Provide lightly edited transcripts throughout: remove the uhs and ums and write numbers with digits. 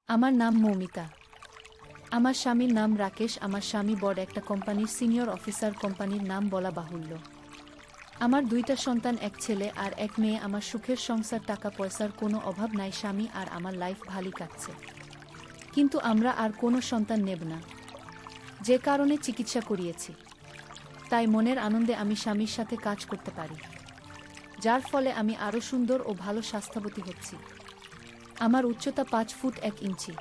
আমার নাম মৌমিতা। আমার স্বামীর নাম রাকেশ। আমার স্বামী বড় একটা কোম্পানির সিনিয়র অফিসার। কোম্পানির নাম বলা বাহুল্য। আমার দুইটা সন্তান, এক ছেলে আর এক মেয়ে। আমার সুখের সংসার, টাকা পয়সার কোনো অভাব নাই। স্বামী আর আমার লাইফ ভালোই কাটছে, কিন্তু আমরা আর কোনো সন্তান নেব না, যে কারণে চিকিৎসা করিয়েছি। তাই মনের আনন্দে আমি স্বামীর সাথে কাজ করতে পারি, যার ফলে আমি আরও সুন্দর ও ভালো স্বাস্থ্যবতী হচ্ছি। আমার উচ্চতা 5 ফুট 1 ইঞ্চি।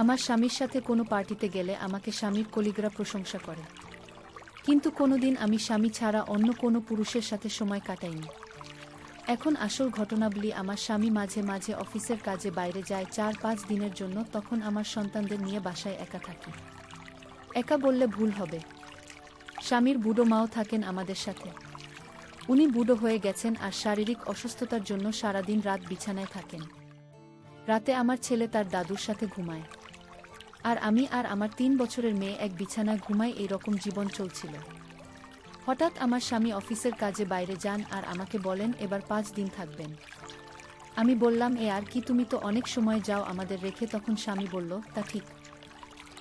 আমার স্বামীর সাথে কোনো পার্টিতে গেলে আমাকে স্বামীর কলিগরা প্রশংসা করে, কিন্তু কোনোদিন আমি স্বামী ছাড়া অন্য কোনো পুরুষের সাথে সময় কাটাইনি। এখন আসল ঘটনা বলি। আমার স্বামী মাঝে মাঝে অফিসের কাজে বাইরে যায় 4-5 দিনের জন্য। তখন আমার সন্তানদের নিয়ে বাসায় একা থাকি। একা বললে ভুল হবে, স্বামীর বুড়ো মাও থাকেন আমাদের সাথে। উনি বুড়ো হয়ে গেছেন আর শারীরিক অসুস্থতার জন্য সারাদিন রাত বিছানায় থাকেন। রাতে আমার ছেলে তার দাদুর সাথে ঘুমায়, আর আমি আর আমার 3 বছরের মেয়ে এক বিছানায় ঘুমাই। এই রকম জীবন চলছিল। হঠাৎ আমার স্বামী অফিসের কাজে বাইরে যান আর আমাকে বলেন এবার 5 দিন থাকবেন। আমি বললাম এ আর কি, তুমি তো অনেক সময় যাও আমাদের রেখে। তখন স্বামী বলল, তা ঠিক,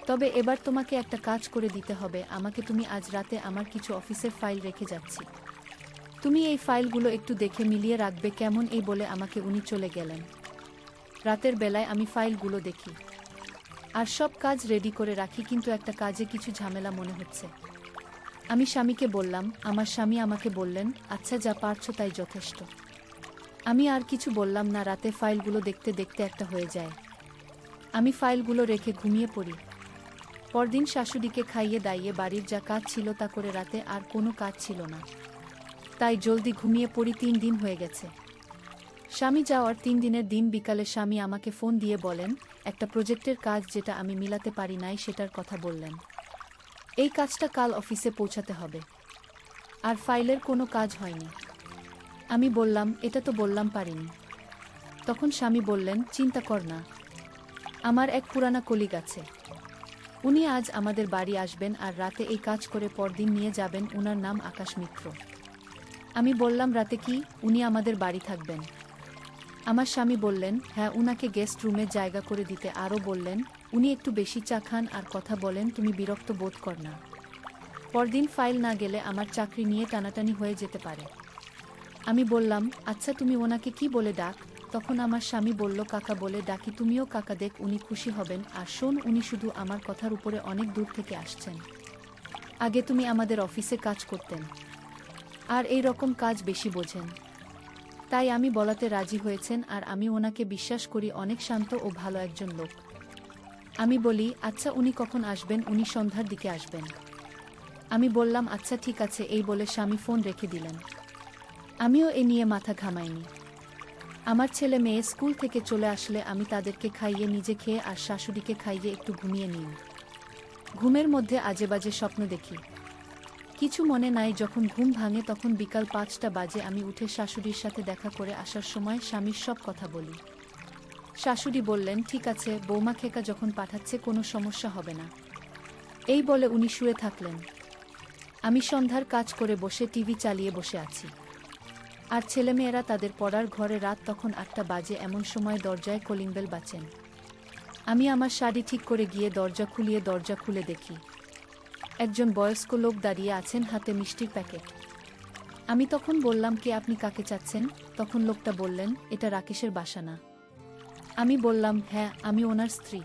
তবে এবার তোমাকে একটা কাজ করে দিতে হবে আমাকে। তুমি আজ রাতে আমার কিছু অফিসের ফাইল রেখে যাচ্ছি, তুমি এই ফাইলগুলো একটু দেখে মিলিয়ে রাখবে, কেমন? এই বলে আমাকে উনি চলে গেলেন। রাতের বেলায় আমি ফাইলগুলো দেখি আর সব কাজ রেডি করে রাখি, কিন্তু একটা কাজে কিছু ঝামেলা মনে হচ্ছে। আমি স্বামীকে বললাম। আমার স্বামী আমাকে বললেন, আচ্ছা যা পারছো তাই যথেষ্ট। আমি আর কিছু বললাম না। রাতে ফাইলগুলো দেখতে দেখতে একটা হয়ে যায়। আমি ফাইলগুলো রেখে ঘুমিয়ে পড়ি। পরদিন শাশুড়িকে খাইয়ে দাইয়ে বাড়ির যা কাজ ছিল তা করে রাতে আর কোনো কাজ ছিল না, তাই জলদি ঘুমিয়ে পড়ি। 3 দিন হয়ে গেছে স্বামী যাওয়ার। 3 দিনের দিন বিকালে স্বামী আমাকে ফোন দিয়ে বলেন একটা প্রজেক্টের কাজ যেটা আমি মিলাতে পারি নাই সেটার কথা বললেন। এই কাজটা কাল অফিসে পৌঁছাতে হবে, আর ফাইলের কোনো কাজ হয়নি। আমি বললাম এটা তো বললাম পারিনি। তখন স্বামী বললেন, চিন্তা কর না, আমার এক পুরানা কলিগ আছে, উনি আজ আমাদের বাড়ি আসবেন আর রাতে এই কাজ করে পরদিন নিয়ে যাবেন। উনার নাম আকাশ মিত্র। আমি বললাম রাতে কি উনি আমাদের বাড়ি থাকবেন? আমার স্বামী বললেন, হ্যাঁ, উনাকে গেস্ট রুমে জায়গা করে দিতে। আরও বললেন, উনি একটু বেশি চা খান আর কথা বলেন, তুমি বিরক্ত বোধ কর না। পরদিন ফাইল না গেলে আমার চাকরি নিয়ে টানাটানি হয়ে যেতে পারে। আমি বললাম, আচ্ছা তুমি ওনাকে কি বলে ডাক? তখন আমার স্বামী বলল, কাকা বলে ডাকি। তুমিও কাকা, দেখ উনি খুশি হবেন। আর শোন, উনি শুধু আমার কথার উপরে অনেক দূর থেকে আসছেন। আগে তুমি আমাদের অফিসে কাজ করতেন আর এই রকম কাজ বেশি বোঝেন, তাই আমি বলাতে রাজি হয়েছেন। আর আমি ওনাকে বিশ্বাস করি, অনেক শান্ত ও ভালো একজন লোক। আমি বলি, আচ্ছা উনি কখন আসবেন? উনি সন্ধ্যার দিকে আসবেন। আমি বললাম, আচ্ছা ঠিক আছে। এই বলে স্বামী ফোন রেখে দিলেন। আমিও এ নিয়ে মাথা ঘামাইনি। আমার ছেলে মেয়ে স্কুল থেকে চলে আসলে আমি তাদেরকে খাইয়ে, নিজে খেয়ে আর শাশুড়িকে খাইয়ে একটু ঘুমিয়ে নিই। ঘুমের মধ্যে আজেবাজে স্বপ্ন দেখি, কিছু মনে নাই। যখন ঘুম ভাঙে তখন বিকাল 5টা বাজে। আমি উঠে শাশুড়ির সাথে দেখা করে আসার সময় স্বামীর সব কথা বলি। শাশুড়ি বললেন, ঠিক আছে বৌমা, খেকা যখন পাঠাচ্ছে কোনো সমস্যা হবে না। এই বলে উনি শুয়ে থাকলেন। আমি সন্ধ্যার কাজ করে বসে টিভি চালিয়ে বসে আছি, আর ছেলেমেয়েরা তাদের পড়ার ঘরে। রাত তখন 8টা বাজে। এমন সময় দরজায় কলিং বেল বাজেন। আমি আমার শাড়ি ঠিক করে গিয়ে দরজা খুলে দেখি একজন বয়স্ক লোক দাঁড়িয়ে আছেন, হাতে মিষ্টির প্যাকেট। আমি তখন বললাম, কে আপনি, কাকে চাচ্ছেন? তখন লোকটা বললেন, এটা রাকেশের বাসা না? আমি বললাম, হ্যাঁ, আমি ওনার স্ত্রী।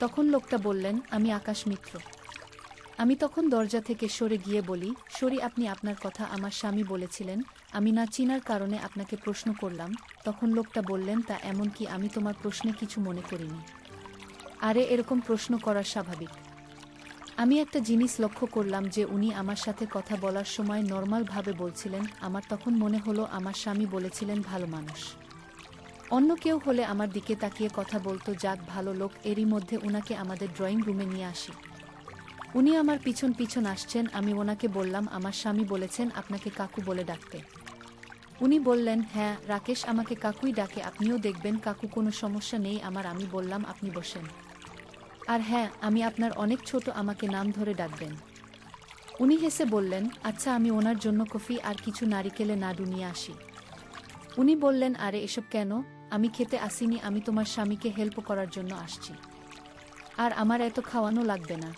তখন লোকটা বললেন, আমি আকাশ মিত্র। আমি তখন দরজা থেকে সরে গিয়ে বলি, সরি, আপনি আপনার কথা আমার স্বামী বলেছিলেন, আমি না চিনার কারণে আপনাকে প্রশ্ন করলাম। তখন লোকটা বললেন, তা এমন কি? আমি তোমার প্রশ্নে কিছু মনে করিনি। আরে এরকম প্রশ্ন করা স্বাভাবিক। আমি একটা জিনিস লক্ষ্য করলাম যে উনি আমার সাথে কথা বলার সময় নর্মাল ভাবে বলছিলেন। আমার তখন মনে হলো আমার স্বামী বলেছিলেন ভালো মানুষ। অন্য কেউ হলে আমার দিকে তাকিয়ে কথা বলতো, যাক ভালো লোক। এরই মধ্যে উনাকে আমাদের ড্রয়িং রুমে নিয়ে আসি। উনি আমার পিছন পিছন আসছেন। আমি ওনাকে বললাম, আমার স্বামী বলেছেন আপনাকে কাকু বলে ডাকতে। উনি বললেন, হ্যাঁ, রাকেশ আমাকে কাকুই ডাকে, আপনিও দেখবেন কাকু, কোনো সমস্যা নেই আমার। আমি বললাম, আপনি বসেন। আর হ্যাঁ, আমি আপনার অনেক ছোট, আমাকে নাম ধরে ডাকবেন। উনি হেসে বললেন, আচ্ছা আমি ওনার জন্য কফি আর কিছু নারিকেলে নাড়ু নিয়ে আসি। উনি বললেন, আরে এসব কেন? আমি খেতে আসিনি, আমি তোমার স্বামীকে হেল্প করার জন্য আসছি। আর আমার এত খাওয়ানো লাগবে না।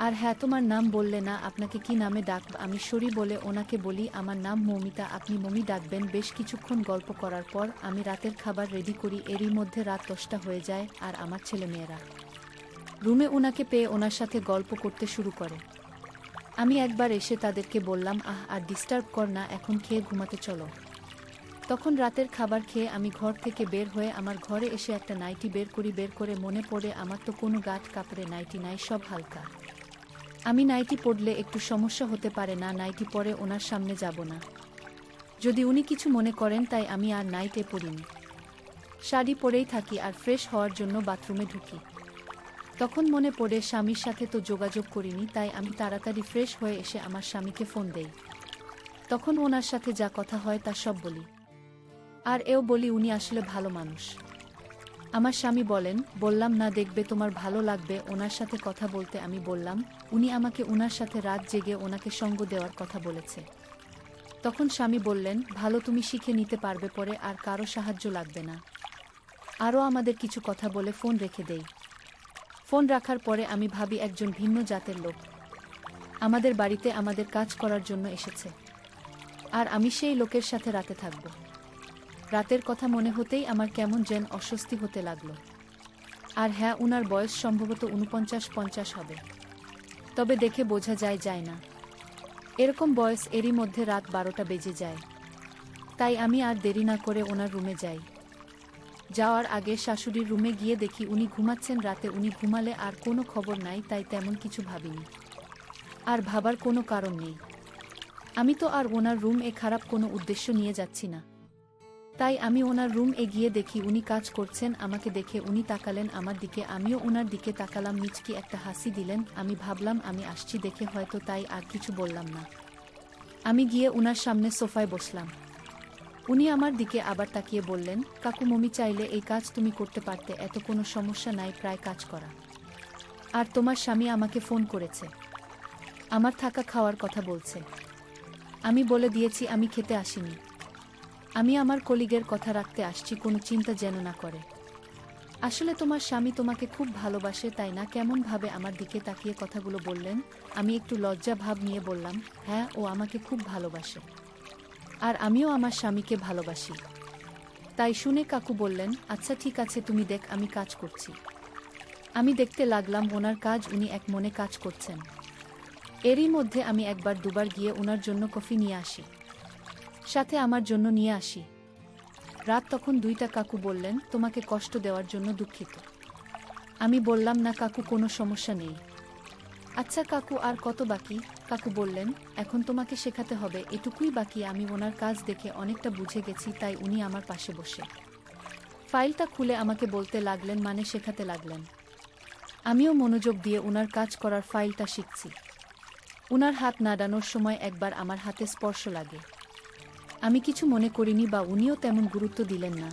আর হ্যাঁ, তোমার নাম বললে না, আপনাকে কি নামে ডাকব? আমি সরি বলে ওনাকে বলি, আমার নাম মৌমিতা, আপনি মমি ডাকবেন। বেশ কিছুক্ষণ গল্প করার পর আমি রাতের খাবার রেডি করি। এরই মধ্যে রাত 10টা হয়ে যায় আর আমার ছেলেমেয়েরা রুমে ওনাকে পেয়ে ওনার সাথে গল্প করতে শুরু করে। আমি একবার এসে তাদেরকে বললাম, আর ডিস্টার্ব কর না, এখন খেয়ে ঘুমাতে চলো। তখন রাতের খাবার খেয়ে আমি ঘর থেকে বের হয়ে আমার ঘরে এসে একটা নাইটি বের করে মনে পড়ে আমার তো কোনো গাঁট কাপড়ে নাইটি নাই, সব হালকা। আমি নাইটি পরলে একটু সমস্যা হতে পারে না, নাইটি পরে ওনার সামনে যাব না যদি উনি কিছু মনে করেন, তাই আমি আর নাইটে পরিনি, শাড়ি পরেই থাকি আর ফ্রেশ হওয়ার জন্য বাথরুমে ঢুকি। তখন মনে পড়ে স্বামীর সাথে তো যোগাযোগ করিনি, তাই আমি তাড়াতাড়ি ফ্রেশ হয়ে এসে আমার স্বামীকে ফোন দেই। তখন ওনার সাথে যা কথা হয় তা সব বলি, আর এও বলি উনি আসলে ভালো মানুষ। আমার স্বামী বলেন, বললাম না দেখবে তোমার ভালো লাগবে ওনার সাথে কথা বলতে। আমি বললাম, উনি আমাকে ওনার সাথে রাত জেগে ওনাকে সঙ্গ দেওয়ার কথা বলেছে। তখন স্বামী বললেন, ভালো, তুমি শিখে নিতে পারবে, পরে আর কারো সাহায্য লাগবে না। আরও আমাদের কিছু কথা বলে ফোন রেখে দেই। ফোন রাখার পরে আমি ভাবি একজন ভিন্ন জাতের লোক আমাদের বাড়িতে আমাদের কাজ করার জন্য এসেছে, আর আমি সেই লোকের সাথে রাতে থাকব। রাতের কথা মনে হতেই আমার কেমন যেন অস্বস্তি হতে লাগলো। আর হ্যাঁ, উনার বয়স সম্ভবত 49-50 হবে, তবে দেখে বোঝা যায় না এরকম বয়স। এরই মধ্যে রাত 12টা বেজে যায়, তাই আমি আর দেরি না করে ওনার রুমে যাই। যাওয়ার আগে শাশুড়ির রুমে গিয়ে দেখি উনি ঘুমাচ্ছেন। রাতে উনি ঘুমালে আর কোনো খবর নাই, তাই তেমন কিছু ভাবিনি, আর ভাবার কোনো কারণ নেই। আমি তো আর ওনার রুম খারাপ কোনো উদ্দেশ্য নিয়ে যাচ্ছি না, তাই আমি ওনার রুম গিয়ে দেখি উনি কাজ করছেন। আমাকে দেখে উনি তাকালেন আমার দিকে, আমিও ওনার দিকে তাকালাম, মিচকি একটা হাসি দিলেন। আমি ভাবলাম আমি আসছি দেখে হয়তো, তাই আর কিছু বললাম না। আমি গিয়ে উনার সামনে সোফায় বসলাম। উনি আমার দিকে আবার তাকিয়ে বললেন, কাকু, মমি চাইলে এই কাজ তুমি করতে পারতে, এত কোনো সমস্যা নাই প্রায় কাজ করা। আর তোমার স্বামী আমাকে ফোন করেছে, আমার থাকা খাওয়ার কথা বলছে। আমি বলে দিয়েছি আমি খেতে আসিনি, আমি আমার কলিগের কথা রাখতে আসছি, কোনো চিন্তা যেন না করে। আসলে তোমার স্বামী তোমাকে খুব ভালোবাসে, তাই না? কেমন ভাবে আমার দিকে তাকিয়ে কথাগুলো বললেন। আমি একটু লজ্জা ভাব নিয়ে বললাম, হ্যাঁ, ও আমাকে খুব ভালোবাসে, আর আমিও আমার স্বামীকে ভালোবাসি। তাই শুনে কাকু বললেন, আচ্ছা ঠিক আছে, তুমি দেখ আমি কাজ করছি। আমি দেখতে লাগলাম ওনার কাজ, উনি এক মনে কাজ করছেন। এরই মধ্যে আমি একবার দুবার গিয়ে ওনার জন্য কফি নিয়ে আসি, সাথে আমার জন্য নিয়ে আসি। রাত তখন 2টা। কাকু বললেন, তোমাকে কষ্ট দেওয়ার জন্য দুঃখিত। আমি বললাম, না কাকু, কোনো সমস্যা নেই। আচ্ছা কাকু, আর কত বাকি? কাকু বললেন, এখন তোমাকে শেখাতে হবে, এটুকুই বাকি। আমি ওনার কাজ দেখে অনেকটা বুঝে গেছি, তাই উনি আমার পাশে বসে ফাইলটা খুলে আমাকে বলতে লাগলেন, মানে শেখাতে লাগলেন। আমিও মনোযোগ দিয়ে উনার কাজ করার ফাইলটা শিখছি। উনার হাত নাড়ানোর সময় একবার আমার হাতে স্পর্শ লাগে। আমি কিছু মনে করিনি, বা উনিও তেমন গুরুত্ব দিলেন না।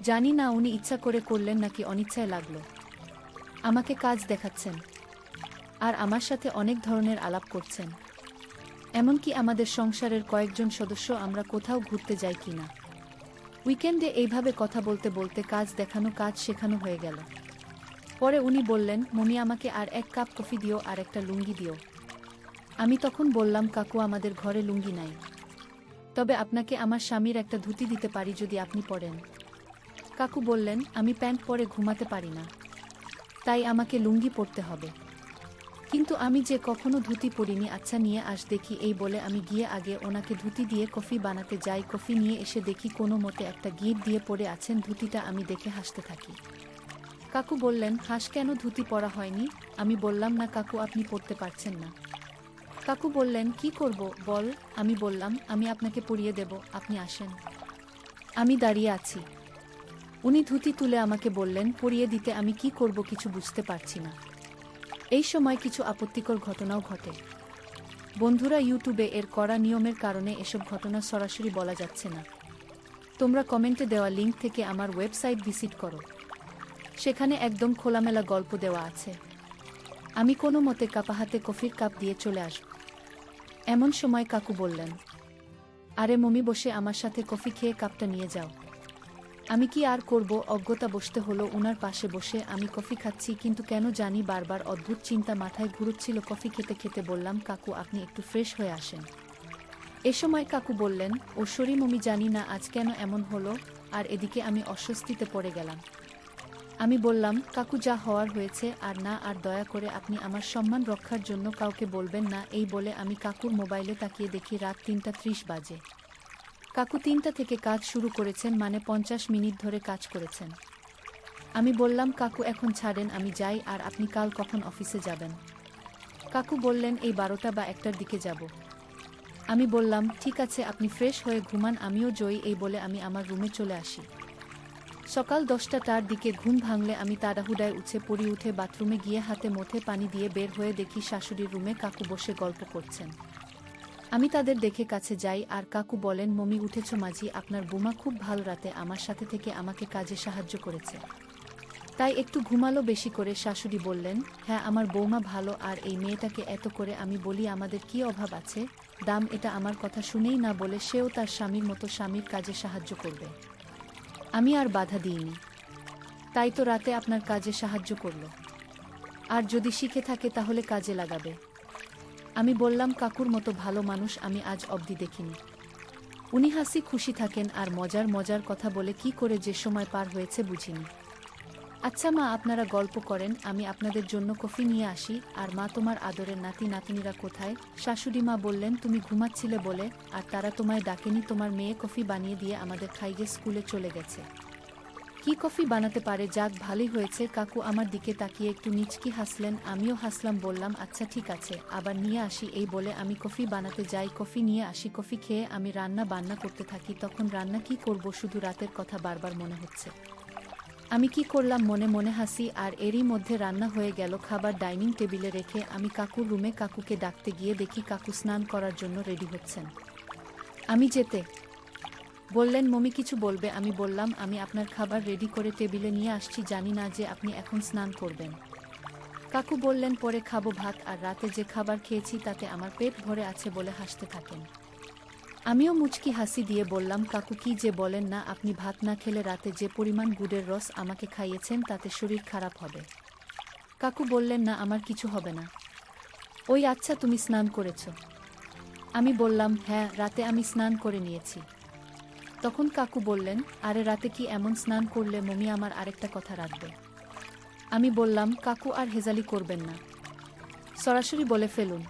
জানি না উনি ইচ্ছা করে করলেন নাকি অনিচ্ছায় লাগলো। আমাকে কাজ দেখাচ্ছেন, আর আমার সাথে অনেক ধরনের আলাপ করছেন। এমনকি আমাদের সংসারের কয়েকজন সদস্য আমরা কোথাও ঘুরতে যাই কিনা, উইকেন্ডে এইভাবে কথা বলতে বলতে কাজ দেখানো, কাজ শেখানো হয়ে গেল। পরে উনি বললেন, মমি, আমাকে আর 1 কাপ কফি দিও আর একটা লুঙ্গি দিও। আমি তখন বললাম, কাকু, আমাদের ঘরে লুঙ্গি নাই, তবে আপনাকে আমার স্বামীর একটা ধুতি দিতে পারি যদি আপনি পরেন। কাকু বললেন, আমি প্যান্ট পরে ঘুমাতে পারি না, তাই আমাকে লুঙ্গি পরতে হবে। কিন্তু আমি যে কখনো ধুতি পরিনি। আচ্ছা নিয়ে আস দেখি। এই বলে আমি গিয়ে আগে ওনাকে ধুতি দিয়ে কফি বানাতে যাই। কফি নিয়ে এসে দেখি কোনো মতে একটা গিট দিয়ে পরে আছেন ধুতিটা। আমি দেখে হাসতে থাকি। কাকু বললেন, হাস কেন, ধুতি পরা হয়নি? আমি বললাম, না কাকু, আপনি পরতে পারছেন না। কাকু বললেন, কি করব বল? আমি বললাম, আমি আপনাকে পরিয়ে দেব, আপনি আসেন। আমি দাঁড়িয়ে আছি, উনি ধুতি তুলে আমাকে বললেন পরিয়ে দিতে। আমি কি করব কিছু বুঝতে পারছি না। এই সময় কিছু আপত্তিকর ঘটনাও ঘটে। বন্ধুরা, ইউটিউবে এর কড়া নিয়মের কারণে এসব ঘটনা সরাসরি বলা যাচ্ছে না। তোমরা কমেন্টে দেওয়া লিঙ্ক থেকে আমার ওয়েবসাইট ভিজিট করো, সেখানে একদম খোলামেলা গল্প দেওয়া আছে। আমি কোনো মতে কাপা হাতে কফির কাপ দিয়ে চলে আসব। এমন সময় কাকু বললেন, আরে মমি, বসে আমার সাথে কফি খেয়ে কাপটা নিয়ে যাও। আমি কি আর করব, অজ্ঞতা বসতে হলো উনার পাশে বসে। আমি কফি খাচ্ছি, কিন্তু কেন জানি বারবার অদ্ভুত চিন্তা মাথায় ঘুরুচ্ছিল। কফি খেতে খেতে বললাম, কাকু আপনি একটু ফ্রেশ হয়ে আসেন। এ সময় কাকু বললেন, ও সরি মমি, জানি না আজ কেন এমন হলো। আর এদিকে আমি অস্বস্তিতে পড়ে গেলাম। আমি বললাম, কাকু যা হওয়ার হয়েছে, আর না, আর দয়া করে আপনি আমার সম্মান রক্ষার জন্য কাউকে বলবেন না। এই বলে আমি কাকুর মোবাইলে তাকিয়ে দেখি রাত ৩:৩০ বাজে। কাকু ৩টা থেকে কাজ শুরু করেছেন, মানে ৫০ মিনিট ধরে কাজ করেছেন। আমি বললাম, কাকু এখন ছাড়েন, আমি যাই। আর আপনি কাল কখন অফিসে যাবেন? কাকু বললেন, এই ১২টা বা ১টার দিকে যাব। আমি বললাম, ঠিক আছে, আপনি ফ্রেশ হয়ে ঘুমান, আমিও যাই। এই বলে আমি আমার রুমে চলে আসি। সকাল ১০টার দিকে ঘুম ভাঙলে আমি তাড়াহুড়ায় উঠে বাথরুমে গিয়ে হাতে মুখে পানি দিয়ে বের হয়ে দেখি শাশুড়ির রুমে কাকু বসে গল্প করছেন। আমি তাদের দেখে কাছে যাই, আর কাকু বলেন, মমি উঠেছ মাঝি, আপনার বৌমা খুব ভালো রাতে আমার সাথে থেকে আমাকে কাজে সাহায্য করেছে, তাই একটু ঘুমালো বেশি করে। শাশুড়ি বললেন, হ্যাঁ আমার বৌমা ভালো, আর এই মেয়েটাকে এত করে আমি বলি আমাদের কি অভাব আছে, দাম এটা আমার কথা শুনেই না বলে সেও তার স্বামীর মতো স্বামীর কাজে সাহায্য করবে। আমি আর বাধা দিইনি, তাই তো রাতে আপনার কাজে সাহায্য করল। আর যদি শিখে থাকে তাহলে কাজে লাগাবে। আমি বললাম, কাকুর মতো ভালো মানুষ আমি আজ অবধি দেখিনি। উনি হাসি খুশি থাকেন আর মজার মজার কথা বলে কি করে যে সময় পার হয়েছে বুঝিনি। আচ্ছা মা, আপনারা গল্প করেন, আমি আপনাদের জন্য কফি নিয়ে আসি। আর মা, তোমার আদরের নাতি নাতনিরা কোথায়? শাশুড়ি মা বললেন, তুমি ঘুমাচ্ছিলে বলে, আর তারা তোমায় ডাকেনি। তোমার মেয়ে কফি বানিয়ে দিয়ে আমাদের খাইয়ে স্কুলে চলে গেছে। কি কফি বানাতে পারে, যাক ভালোই হয়েছে। কাকু আমার দিকে তাকিয়ে একটু নিচকি হাসলেন, আমিও হাসলাম। বললাম, আচ্ছা ঠিক আছে, আবার নিয়ে আসি। এই বলে আমি কফি বানাতে যাই, কফি নিয়ে আসি। কফি খেয়ে আমি রান্না বান্না করতে থাকি। তখন রান্না কি করব, শুধু রাতের কথা বারবার মনে হচ্ছে। আমি কি করলাম, মনে মনে হাসি। আর এরই মধ্যে রান্না হয়ে গেল। খাবার ডাইনিং টেবিলে রেখে আমি কাকুর রুমে কাকুকে ডাকতে গিয়ে দেখি কাকু স্নান করার জন্য রেডি হচ্ছেন। আমি যেতে বললেন, মমি কিছু বলবে? আমি বললাম, আমি আপনার খাবার রেডি করে টেবিলে নিয়ে আসছি, জানি না যে আপনি এখন স্নান করবেন। কাকু বললেন, পরে খাবো ভাত, আর রাতে যে খাবার খেয়েছি তাতে আমার পেট ভরে আছে বলে হাসতে থাকেন। আমিও মুচকি হাসি দিয়ে বললাম, কাকু কি যে বলেন না, আপনি ভাত না খেলে রাতে যে পরিমাণ গুড়ের রস আমাকে খাইয়েছেন তাতে শরীর খারাপ হবে। কাকু বললেন, না আমার কিছু হবে না। ওই আচ্ছা, তুমি স্নান করেছ? আমি বললাম, হ্যাঁ রাতে আমি স্নান করে নিয়েছি। তখন কাকু বললেন, আরে রাতে কি এমন স্নান করলে মমি আমার আরেকটা কথা রাখবে। আমি বললাম, কাকু আর হেজালি করবেন না, সরাসরি বলে ফেলুন।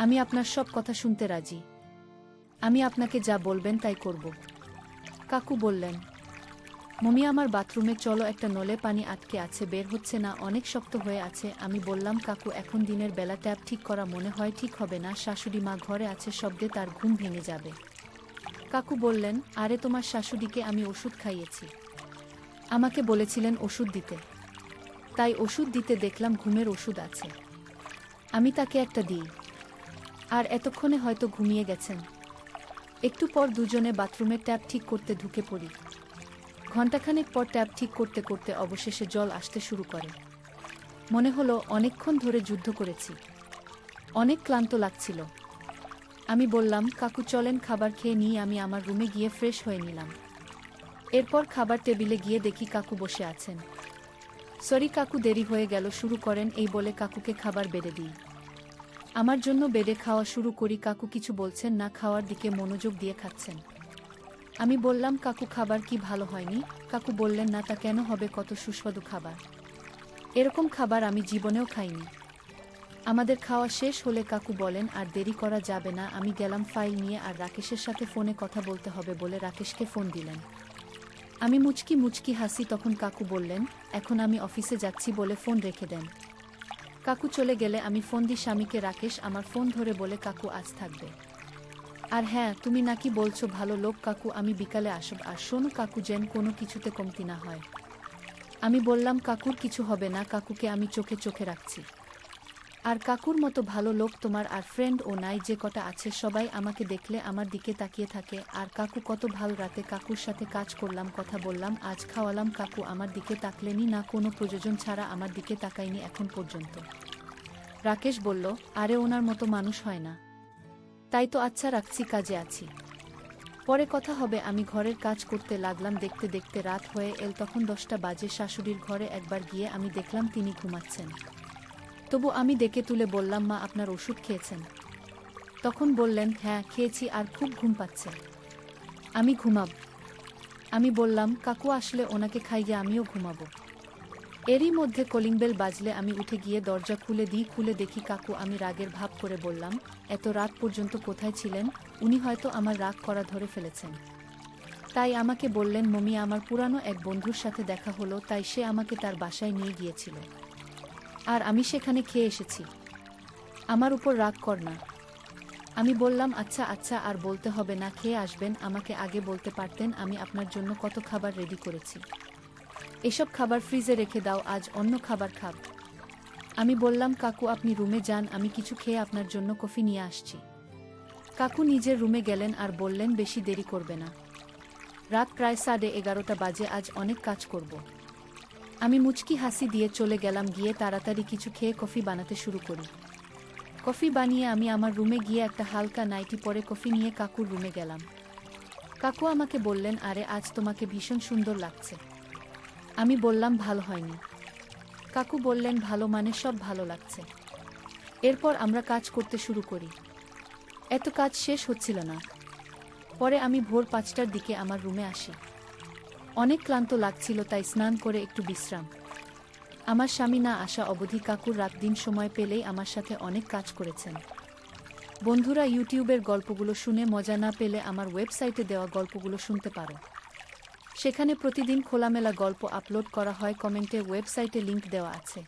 আমি আপনার সব কথা শুনতে রাজি, আমি আপনাকে যা বলবেন তাই করব। কাকু বললেন, মমি আমার বাথরুমে চলো, একটা নলে পানি আটকে আছে, বের হচ্ছে না, অনেক শক্ত হয়ে আছে। আমি বললাম, কাকু এখন দিনের বেলা ট্যাপ ঠিক করা মনে হয় ঠিক হবে না, শাশুড়ি মা ঘরে আছে, শব্দে তার ঘুম ভেঙে যাবে। কাকু বললেন, আরে তোমার শাশুড়িকে আমি ওষুধ খাইয়েছি, আমাকে বলেছিলেন ওষুধ দিতে, তাই ওষুধ দিতে দেখলাম ঘুমের ওষুধ আছে, আমি তাকে একটা দিই। আর এতক্ষণে হয়তো ঘুমিয়ে গেছেন। একটু পর দুজনে বাথরুমের ট্যাপ ঠিক করতে ঢুকে পড়ি। ঘণ্টাখানেক পর ট্যাপ ঠিক করতে করতে অবশেষে জল আসতে শুরু করে। মনে হলো অনেকক্ষণ ধরে যুদ্ধ করেছি, অনেক ক্লান্ত লাগছিল। আমি বললাম, কাকু চলেন খাবার খেয়ে নিই। আমি আমার রুমে গিয়ে ফ্রেশ হয়ে নিলাম। এরপর খাবার টেবিলে গিয়ে দেখি কাকু বসে আছেন। সরি কাকু, দেরি হয়ে গেল, শুরু করেন। এই বলে কাকুকে খাবার বেড়ে দিই। আমার জন্য বেড়ে খাওয়া শুরু করি। কাকু কিছু বলছেন না, খাওয়ার দিকে মনোযোগ দিয়ে খাচ্ছেন। আমি বললাম, কাকু খাবার কি ভালো হয়নি? কাকু বললেন, না তা কেন হবে, কত সুস্বাদু খাবার, এরকম খাবার আমি জীবনেও খাইনি। আমাদের খাওয়া শেষ হলে কাকু বলেন, আর দেরি করা যাবে না, আমি গেলাম ফাইল নিয়ে, আর রাকেশের সাথে ফোনে কথা বলতে হবে বলে রাকেশকে ফোন দিলেন। আমি মুচকি মুচকি হাসি। তখন কাকু বললেন, এখন আমি অফিসে যাচ্ছি বলে ফোন রেখে দেন। কাকু চলে গেলে আমি ফোন দিই স্বামীকে। রাকেশ আমার ফোন ধরে বলে, কাকু আজ থাকবে? আর হ্যাঁ, তুমি নাকি বলছো ভালো লোক। কাকু, আমি বিকালে আসব, আর শোনো কাকু, যেন কোনো কিছুতে কমতি না হয়। আমি বললাম, কাকুর কিছু হবে না, কাকুকে আমি চোখে চোখে রাখছি। আর কাকুর মতো ভালো লোক তোমার আর ফ্রেন্ড ও নাই, যে কটা আছে সবাই আমাকে দেখলে আমার দিকে তাকিয়ে থাকে। আর কাকু কত ভালো, রাতে কাকুর সাথে কাজ করলাম, কথা বললাম, আজ খাওয়ালাম। কাকু আমার দিকে তাকলেনি না, কোনো প্রয়োজন ছাড়া আমার দিকে তাকায়নি এখন পর্যন্ত। রাকেশ বলল, আরে ওনার মতো মানুষ হয় না। তাই তো, আচ্ছা রাখছি, কাজে আছি। পরে কথা হবে। আমি ঘরের কাজ করতে লাগলাম। দেখতে দেখতে রাত হয়ে এল। তখন 10টা বাজে। শাশুড়ির ঘরে একবার গিয়ে আমি দেখলাম তিনি ঘুমাচ্ছেন। তবু আমি ডেকে তুলে বললাম, মা, আপনার ওষুধ খেয়েছেন? তখন বললেন, হ্যাঁ খেয়েছি, আর খুব ঘুম পাচ্ছে, আমি ঘুমাব। আমি বললাম, কাকু আসলে ওনাকে খাইয়ে আমিও ঘুমাবো। এরই মধ্যে কলিং বেল বাজলে আমি উঠে গিয়ে দরজা খুলে দিই। খুলে দেখি কাকু। আমি রাগের ভাব করে বললাম, এত রাত পর্যন্ত কোথায় ছিলেন? উনি হয়তো আমার রাগ করা ধরে ফেলেছেন, তাই আমাকে বললেন, মমি, আমার পুরানো এক বন্ধুর সাথে দেখা হলো, তাই সে আমাকে তার বাসায় নিয়ে গিয়েছিল, আর আমি সেখানে খেয়ে এসেছি। আমার উপর রাগ কর না। আমি বললাম, আচ্ছা আচ্ছা, আর বলতে হবে না, খেয়ে আসবেন। আমাকে আগে বলতে পারতেন, আমি আপনার জন্য কত খাবার রেডি করেছি। এসব খাবার ফ্রিজে রেখে দাও, আজ অন্য খাবার খাব। আমি বললাম, কাকু আপনি রুমে যান, আমি কিছু খেয়ে আপনার জন্য কফি নিয়ে আসছি। কাকু নিজের রুমে গেলেন আর বললেন, বেশি দেরি করবে না, রাত প্রায় 11:30 বাজে, আজ অনেক কাজ করব। আমি মুচকি হাসি দিয়ে চলে গেলাম। গিয়ে তাড়াতাড়ি কিছু খেয়ে কফি বানাতে শুরু করি। কফি বানিয়ে আমি আমার রুমে গিয়ে একটা হালকা নাইটি পরে কফি নিয়ে কাকুর রুমে গেলাম। কাকু আমাকে বললেন, আরে আজ তোমাকে ভীষণ সুন্দর লাগছে। আমি বললাম, ভালো হয়নি। কাকু বললেন, ভালো মানে সব ভালো লাগছে। এরপর আমরা কাজ করতে শুরু করি। এত কাজ শেষ হচ্ছিল না। পরে আমি ভোর 5টার দিকে আমার রুমে আসি। অনেক ক্লান্ত লাগছিল, তাই স্নান করে একটু বিশ্রাম। আমার স্বামী না আসা অবধি কাকুর রাত দিন সময় পেলেই আমার সাথে অনেক কাজ করেছেন। বন্ধুরা, ইউটিউবের গল্পগুলো শুনে মজা না পেলে আমার ওয়েবসাইটে দেওয়া গল্পগুলো শুনতে পারো। সেখানে প্রতিদিন খোলামেলা গল্প আপলোড করা হয়। কমেন্টে ওয়েবসাইটে লিংক দেওয়া আছে।